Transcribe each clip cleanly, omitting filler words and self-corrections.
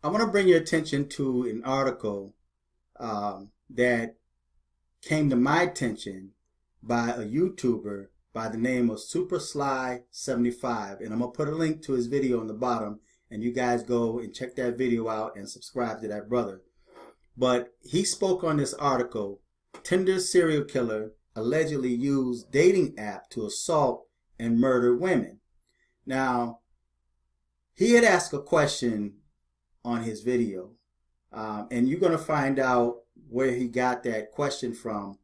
I want to bring your attention to an article that came to my attention by a YouTuber by the name of Super Sly 75, and I'm gonna put a link to his video on the bottom, and you guys go and check that video out and subscribe to that brother. But he spoke on this article: Tinder serial killer allegedly used dating app to assault and murder women. Now, he had asked a question on his video, and you're going to find out where he got that question from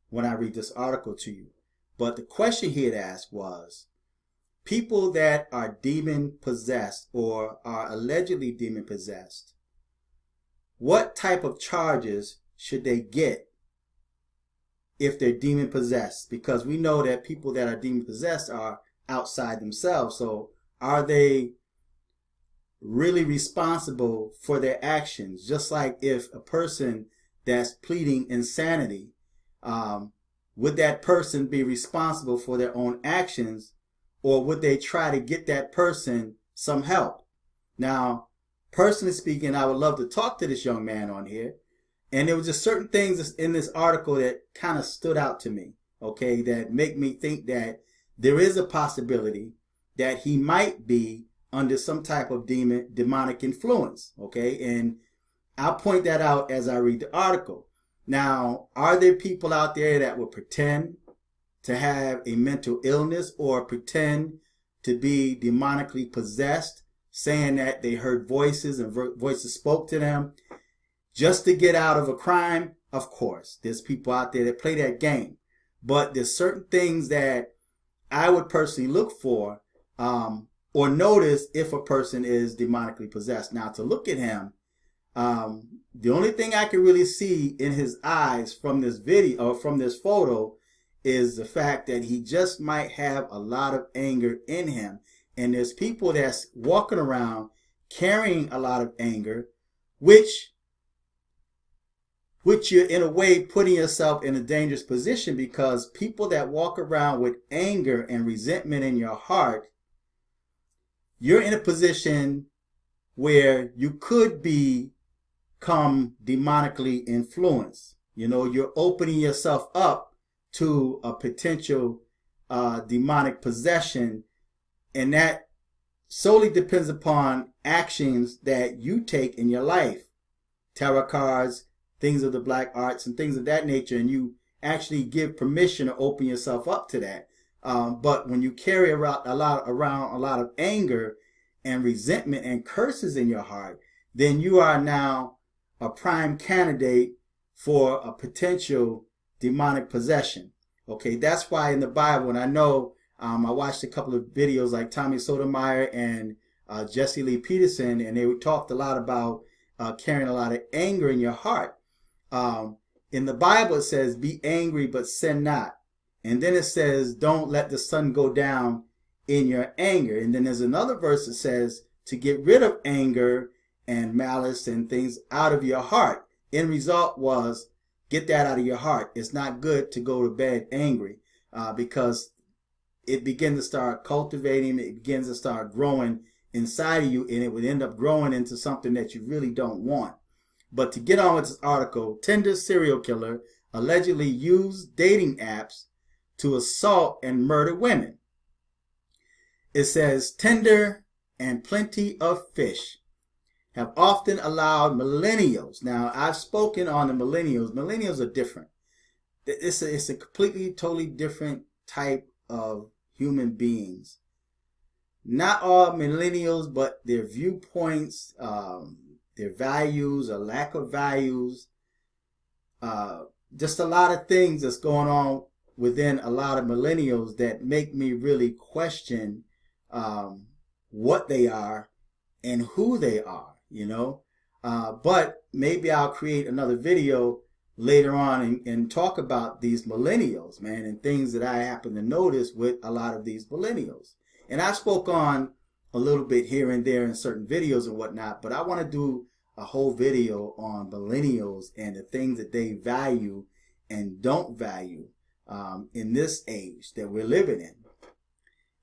when I read this article to you. But the question he had asked was, people that are demon possessed or are allegedly demon possessed, what type of charges should they get if they're demon possessed? Because we know that people that are demon possessed are outside themselves. So are they really responsible for their actions? Just like if a person that's pleading insanity, would that person be responsible for their own actions, or would they try to get that person some help? Now, personally speaking, I would love to talk to this young man on here, and there was just certain things in this article that kind of stood out to me, okay, that make me think that there is a possibility that he might be under some type of demonic influence, okay? And I'll point that out as I read the article. Now, are there people out there that will pretend to have a mental illness or pretend to be demonically possessed, saying that they heard voices and voices spoke to them just to get out of a crime? Of course, there's people out there that play that game. But there's certain things that I would personally look for or notice if a person is demonically possessed. Now, to look at him, the only thing I can really see in his eyes from this video or from this photo is the fact that he just might have a lot of anger in him. And there's people that's walking around carrying a lot of anger, which you're in a way putting yourself in a dangerous position, because people that walk around with anger and resentment in your heart, you're in a position where you could become demonically influenced. You know, you're opening yourself up to a potential demonic possession, and that solely depends upon actions that you take in your life. Tarot cards, things of the black arts, and things of that nature, and you actually give permission to open yourself up to that. But when you carry around a lot of anger and resentment and curses in your heart, then you are now a prime candidate for a potential demonic possession. Okay, that's why in the Bible, and I know I watched a couple of videos like Tommy Sotomayor and Jesse Lee Peterson, and they talked a lot about carrying a lot of anger in your heart. In the Bible, it says, be angry, but sin not. And then it says, don't let the sun go down in your anger. And then there's another verse that says to get rid of anger and malice and things out of your heart. End result was, get that out of your heart. It's not good to go to bed angry because it begins to start cultivating, it begins to start growing inside of you, and it would end up growing into something that you really don't want. But to get on with this article, Tinder serial killer allegedly used dating apps to assault and murder women. It says, Tinder and plenty of fish have often allowed millennials. Now, I've spoken on the millennials. Millennials are different. It's a completely, totally different type of human beings. Not all millennials, but their viewpoints, their values or lack of values, just a lot of things that's going on within a lot of millennials that make me really question what they are and who they are, you know. But maybe I'll create another video later on and talk about these millennials, man, and things that I happen to notice with a lot of these millennials. And I spoke on a little bit here and there in certain videos and whatnot, but I want to do a whole video on millennials and the things that they value and don't value in this age that we're living in.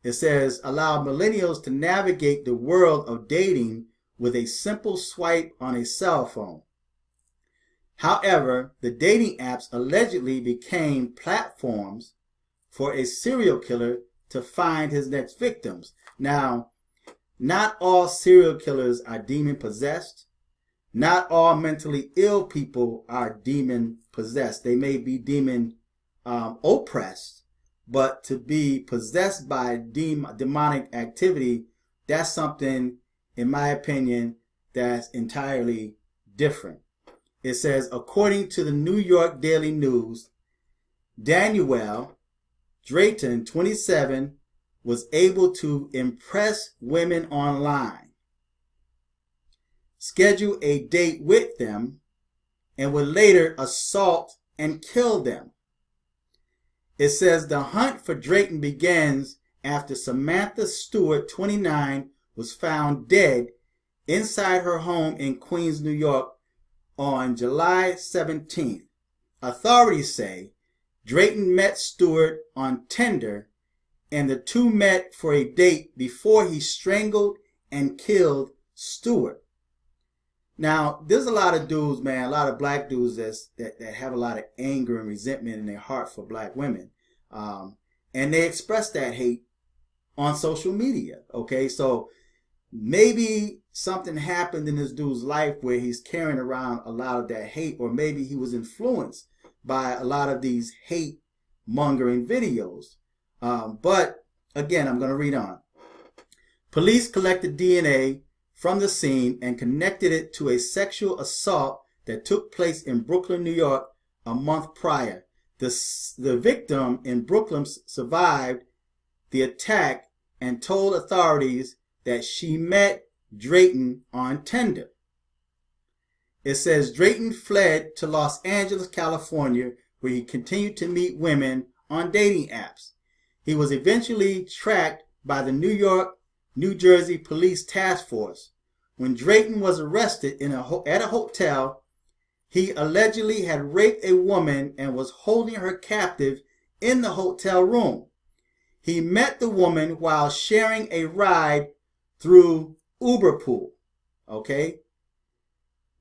It says, allow millennials to navigate the world of dating with a simple swipe on a cell phone. However, the dating apps allegedly became platforms for a serial killer to find his next victims. Now, not all serial killers are demon possessed. Not all mentally ill people are demon possessed. They may be demon oppressed, but to be possessed by demonic activity, that's something, in my opinion, that's entirely different. It says, according to the New York Daily News, Danielle Drayton, 27, was able to impress women online, schedule a date with them, and would later assault and kill them. It says the hunt for Drayton begins after Samantha Stewart, 29, was found dead inside her home in Queens, New York on July 17th. Authorities say Drayton met Stewart on Tinder, and the two met for a date before he strangled and killed Stewart. Now, there's a lot of dudes, man, a lot of black dudes that have a lot of anger and resentment in their heart for black women. And they express that hate on social media, okay? So maybe something happened in this dude's life where he's carrying around a lot of that hate, or maybe he was influenced by a lot of these hate-mongering videos. But, again, I'm going to read on. Police collected DNA from the scene and connected it to a sexual assault that took place in Brooklyn, New York, a month prior. The victim in Brooklyn survived the attack and told authorities that she met Drayton on Tinder. It says Drayton fled to Los Angeles, California, where he continued to meet women on dating apps. He was eventually tracked by the New York, New Jersey Police Task Force. When Drayton was arrested at a hotel, he allegedly had raped a woman and was holding her captive in the hotel room. He met the woman while sharing a ride through Uberpool. Okay?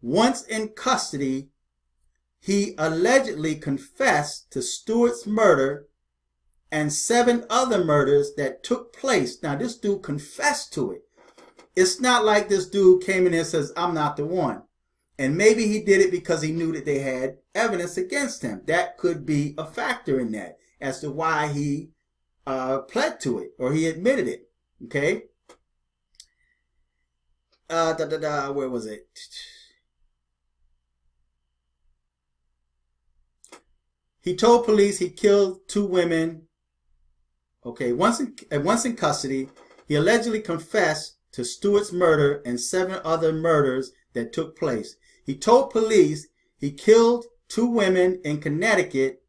Once in custody, he allegedly confessed to Stewart's murder and 7 other murders that took place. Now, this dude confessed to it. It's not like this dude came in and says, I'm not the one. And maybe he did it because he knew that they had evidence against him. That could be a factor in that as to why he pled to it, or he admitted it. Okay? Where was it? He told police he killed 2 women. Okay, once in custody, he allegedly confessed to Stewart's murder and 7 other murders that took place. He told police he killed 2 women in Connecticut,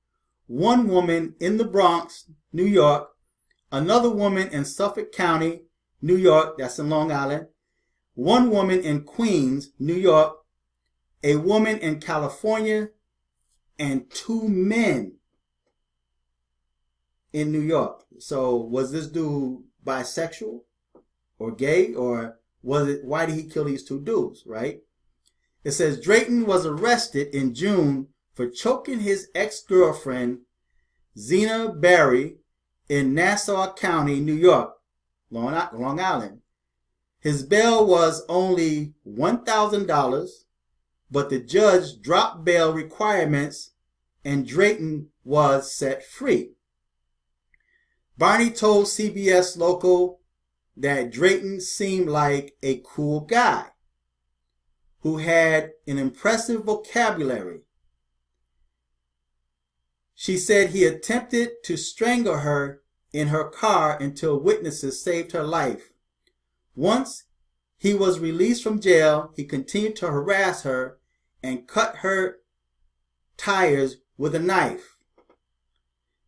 1 woman in the Bronx, New York, another woman in Suffolk County, New York, that's in Long Island, 1 woman in Queens, New York, a woman in California, and 2 men in New York. So was this dude bisexual or gay, or was it, why did he kill these 2 dudes, right? It says Drayton was arrested in June for choking his ex-girlfriend, Zena Barry, in Nassau County, New York, Long Island. His bail was only $1,000, but the judge dropped bail requirements and Drayton was set free. Barney told CBS Local that Drayton seemed like a cool guy who had an impressive vocabulary. She said he attempted to strangle her in her car until witnesses saved her life. Once he was released from jail, he continued to harass her and cut her tires with a knife.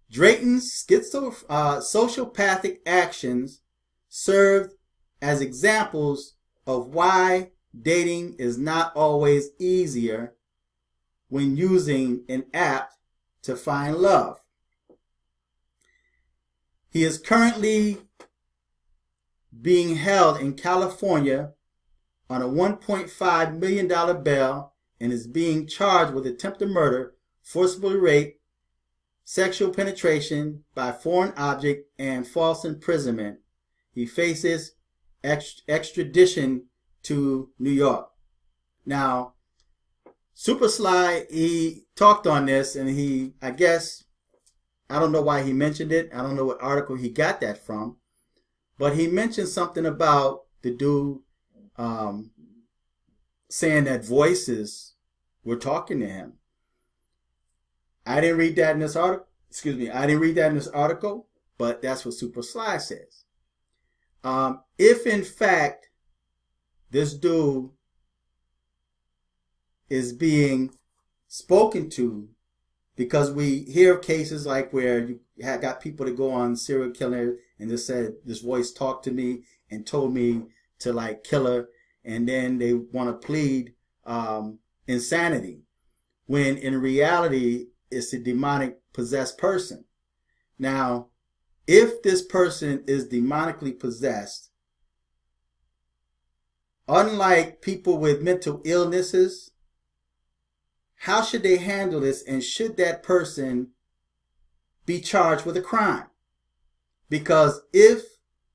Drayton's sociopathic actions served as examples of why dating is not always easier when using an app to find love. He is currently being held in California on a $1.5 million bail and is being charged with attempted murder, forcible rape, sexual penetration by foreign object, and false imprisonment. He faces extradition to New York. Now, Super Sly, he talked on this, and I don't know why he mentioned it. I don't know what article he got that from. But he mentioned something about the dude saying that voices were talking to him. I didn't read that in this article. I didn't read that in this article, but that's what Super Sly says. If in fact this dude is being spoken to, because we hear of cases like where you have got people that go on serial killer and just said this voice talked to me and told me to like kill her, and then they want to plead insanity, when in reality it's a demonic possessed person. Now, if this person is demonically possessed, unlike people with mental illnesses, how should they handle this, and should that person be charged with a crime? Because if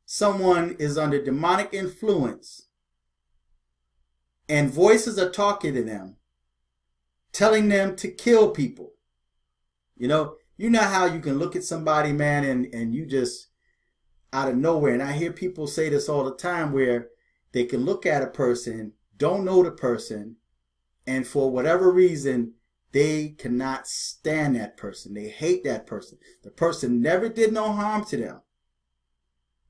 someone is under demonic influence and voices are talking to them, telling them to kill people, you know how you can look at somebody, man, and you just out of nowhere, and I hear people say this all the time, where they can look at a person, don't know the person, and for whatever reason, they cannot stand that person. They hate that person. The person never did no harm to them.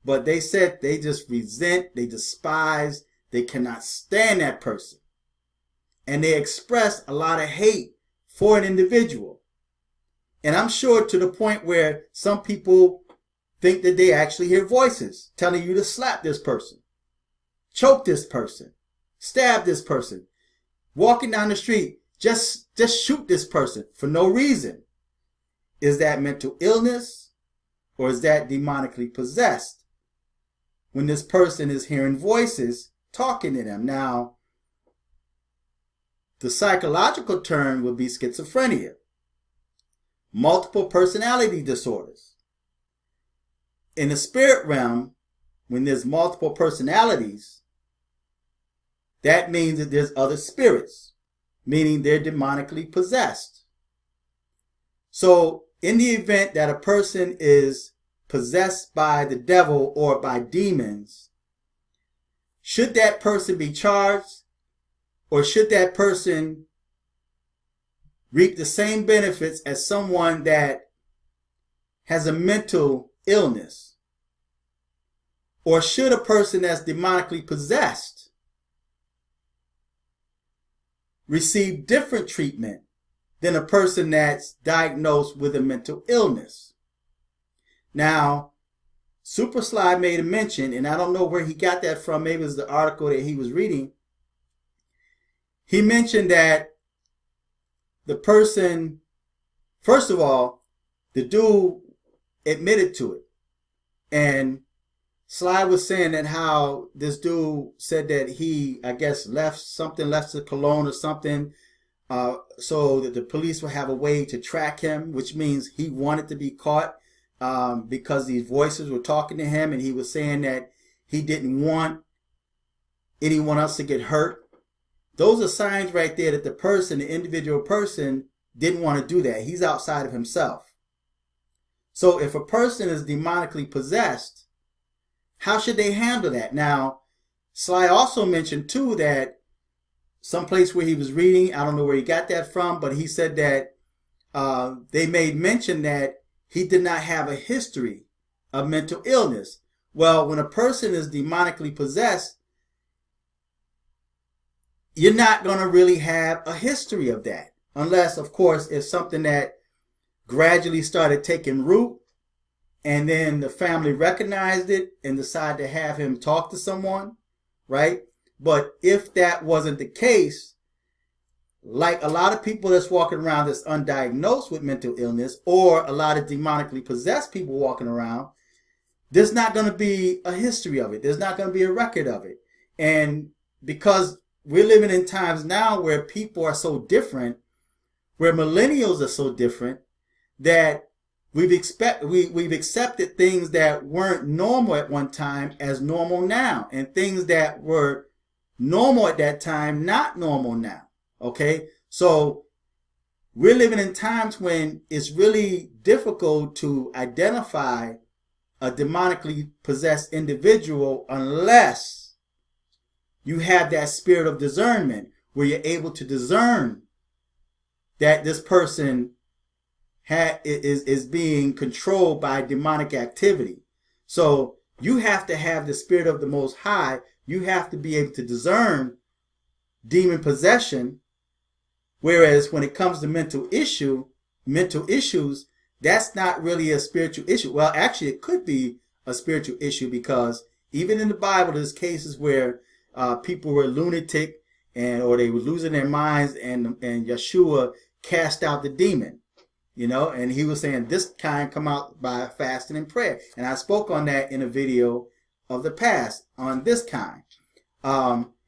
But they said they just resent, they despise, they cannot stand that person. And they express a lot of hate for an individual. And I'm sure to the point where some people think that they actually hear voices telling you to slap this person, choke this person, stab this person. Walking down the street, just shoot this person for no reason. Is that mental illness, or is that demonically possessed? When this person is hearing voices talking to them. Now, the psychological term would be schizophrenia, multiple personality disorders. In the spirit realm, when there's multiple personalities, that means that there's other spirits, meaning they're demonically possessed. So in the event that a person is possessed by the devil or by demons, should that person be charged, or should that person reap the same benefits as someone that has a mental illness? Or should a person that's demonically possessed receive different treatment than a person that's diagnosed with a mental illness? Now, Super Sly made a mention, and I don't know where he got that from. Maybe it was the article that he was reading. He mentioned that the person, first of all, the dude admitted to it. And Sly was saying that how this dude said that he, I guess, left the cologne or something, so that the police would have a way to track him, which means he wanted to be caught because these voices were talking to him, and he was saying that he didn't want anyone else to get hurt. Those are signs right there that the individual person, didn't want to do that. He's outside of himself. So if a person is demonically possessed, how should they handle that? Now, Sly also mentioned too that someplace where he was reading, I don't know where he got that from, but he said that they made mention that he did not have a history of mental illness. Well, when a person is demonically possessed, you're not going to really have a history of that. Unless, of course, it's something that gradually started taking root, and then the family recognized it and decided to have him talk to someone, right? But if that wasn't the case, like a lot of people that's walking around that's undiagnosed with mental illness, or a lot of demonically possessed people walking around, there's not going to be a history of it. There's not going to be a record of it. And because we're living in times now where people are so different, where millennials are so different, that we've accepted things that weren't normal at one time as normal now, and things that were normal at that time not normal now. Okay, so we're living in times when it's really difficult to identify a demonically possessed individual unless you have that spirit of discernment where you're able to discern that this person is being controlled by demonic activity. So you have to have the spirit of the Most High. You have to be able to discern demon possession. Whereas when it comes to mental issues, that's not really a spiritual issue. Well, actually, it could be a spiritual issue, because even in the Bible, there's cases where people were lunatic or they were losing their minds, and Yeshua cast out the demon, and he was saying this kind come out by fasting and prayer. And I spoke on that in a video of the past on this kind.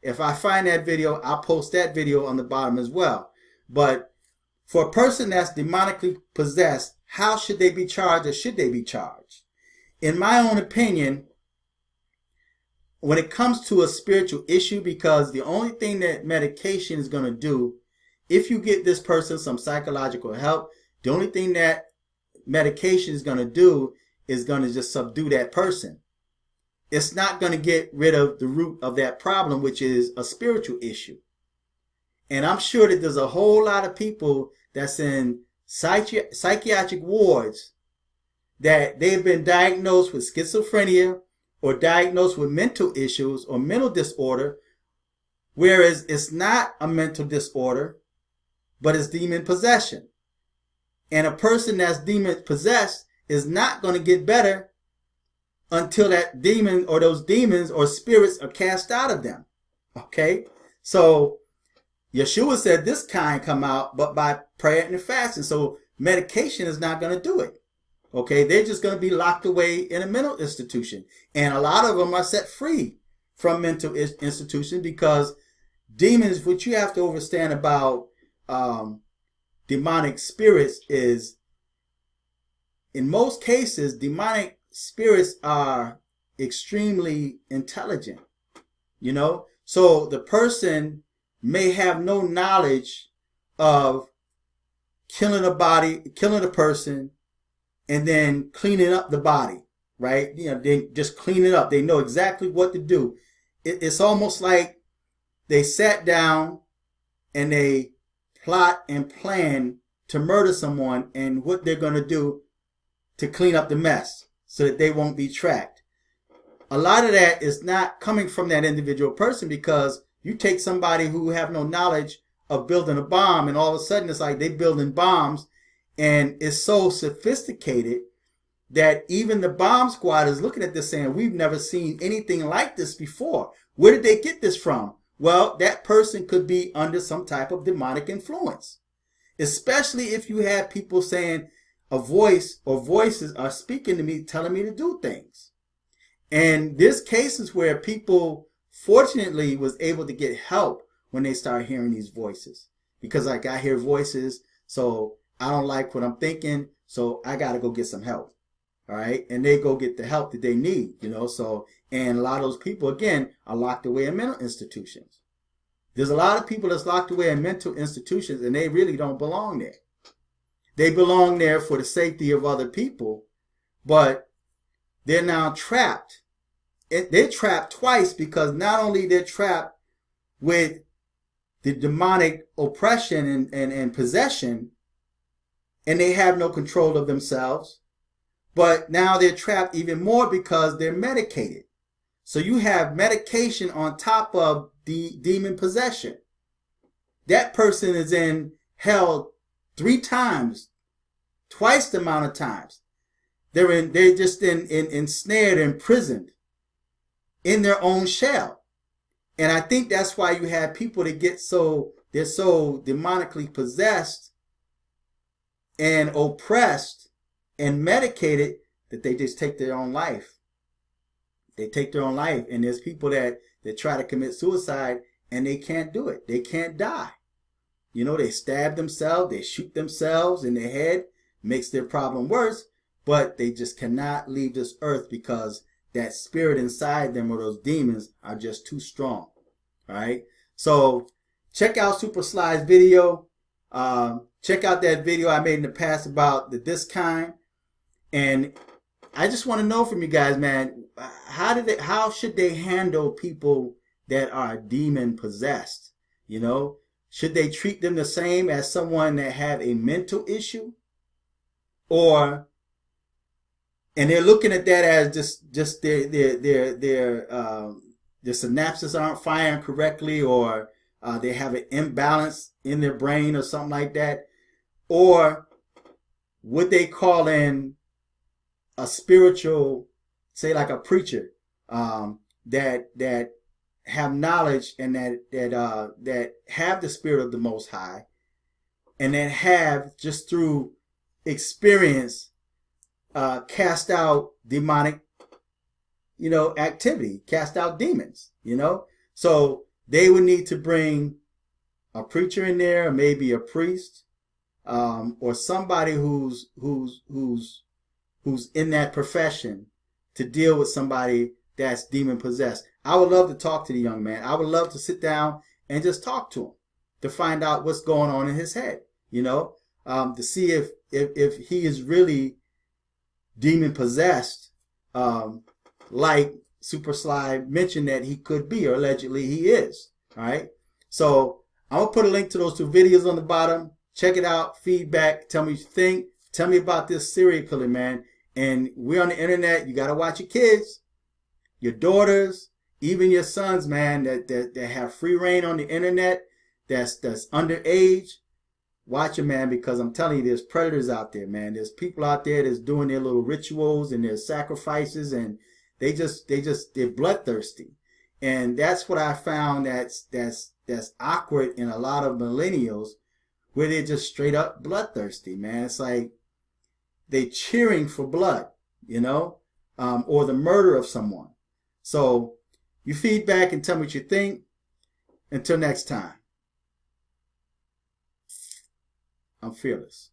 If I find that video, I'll post that video on the bottom as well. But for a person that's demonically possessed, how should they be charged, or should they be charged? In my own opinion, when it comes to a spiritual issue, because the only thing that medication is going to do, if you get this person some psychological help, the only thing that medication is going to do is going to just subdue that person. It's not going to get rid of the root of that problem, which is a spiritual issue. And I'm sure that there's a whole lot of people that's in psychiatric wards that they've been diagnosed with schizophrenia or diagnosed with mental issues or mental disorder, whereas it's not a mental disorder, but it's demon possession. And a person that's demon possessed is not going to get better until that demon or those demons or spirits are cast out of them. Okay? So Yeshua said this kind come out, but by prayer and fasting. So medication is not going to do it. Okay? They're just going to be locked away in a mental institution. And a lot of them are set free from mental institutions, because demons, which you have to understand about demonic spirits, is in most cases, demonic spirits are extremely intelligent, so the person may have no knowledge of killing a person and then cleaning up the body, right? They just clean it up. They know exactly what to do. It's almost like they sat down and they plot and plan to murder someone, and what they're going to do to clean up the mess so that they won't be tracked. A lot of that is not coming from that individual person, because you take somebody who have no knowledge of building a bomb, and all of a sudden it's like they building bombs, and it's so sophisticated that even the bomb squad is looking at this saying, we've never seen anything like this before. Where did they get this from? Well, that person could be under some type of demonic influence, especially if you have people saying a voice or voices are speaking to me, telling me to do things. And there's cases where people fortunately was able to get help when they start hearing these voices, because like I hear voices, so I don't like what I'm thinking, so I got to go get some help. All right. And they go get the help that they need, so, and a lot of those people, again, are locked away in mental institutions. There's a lot of people that's locked away in mental institutions, and they really don't belong there. They belong there for the safety of other people, but they're now trapped. They're trapped twice, because not only they're trapped with the demonic oppression and possession, and they have no control of themselves, but now they're trapped even more because they're medicated. So you have medication on top of the demon possession. That person is in hell 3 times, twice the amount of times. They're just ensnared, imprisoned in their own shell. And I think that's why you have people that they're so demonically possessed and oppressed and medicated that they just take their own life. They take their own life. And there's people that try to commit suicide and they can't do it. They can't die. You know, they stab themselves, they shoot themselves in the head, makes their problem worse, but they just cannot leave this earth because that spirit inside them or those demons are just too strong. All right. So check out Super Sly's video. Check out that video I made in the past about the this kind. And I just want to know from you guys, man, how should they handle people that are demon possessed? You know, should they treat them the same as someone that have a mental issue? Or, and they're looking at that as just their synapses aren't firing correctly, or they have an imbalance in their brain or something like that. Or would they call in a spiritual, say like a preacher, that have knowledge and that have the spirit of the Most High, and that have just through experience cast out demonic, you know, activity, cast out demons, you know? So they would need to bring a preacher in there, or maybe a priest, or somebody who's in that profession to deal with somebody that's demon possessed. I would love to talk to the young man. I would love to sit down and just talk to him to find out what's going on in his head, you know, to see if he is really demon possessed, like Super Sly mentioned that he could be, or allegedly he is. All right. So I'm gonna put a link to those 2 videos on the bottom. Check it out. Feedback. Tell me what you think. Tell me about this serial killer, man. And we're on the internet. You gotta watch your kids, your daughters, even your sons, man, that have free reign on the internet. That's underage. Watch them, man, because I'm telling you, there's predators out there, man. There's people out there that's doing their little rituals and their sacrifices, and they're bloodthirsty. And that's what I found that's awkward in a lot of millennials, where they're just straight up bloodthirsty, man. It's like they cheering for blood, you know, or the murder of someone. So you feedback and tell me what you think. Until next time. I'm fearless.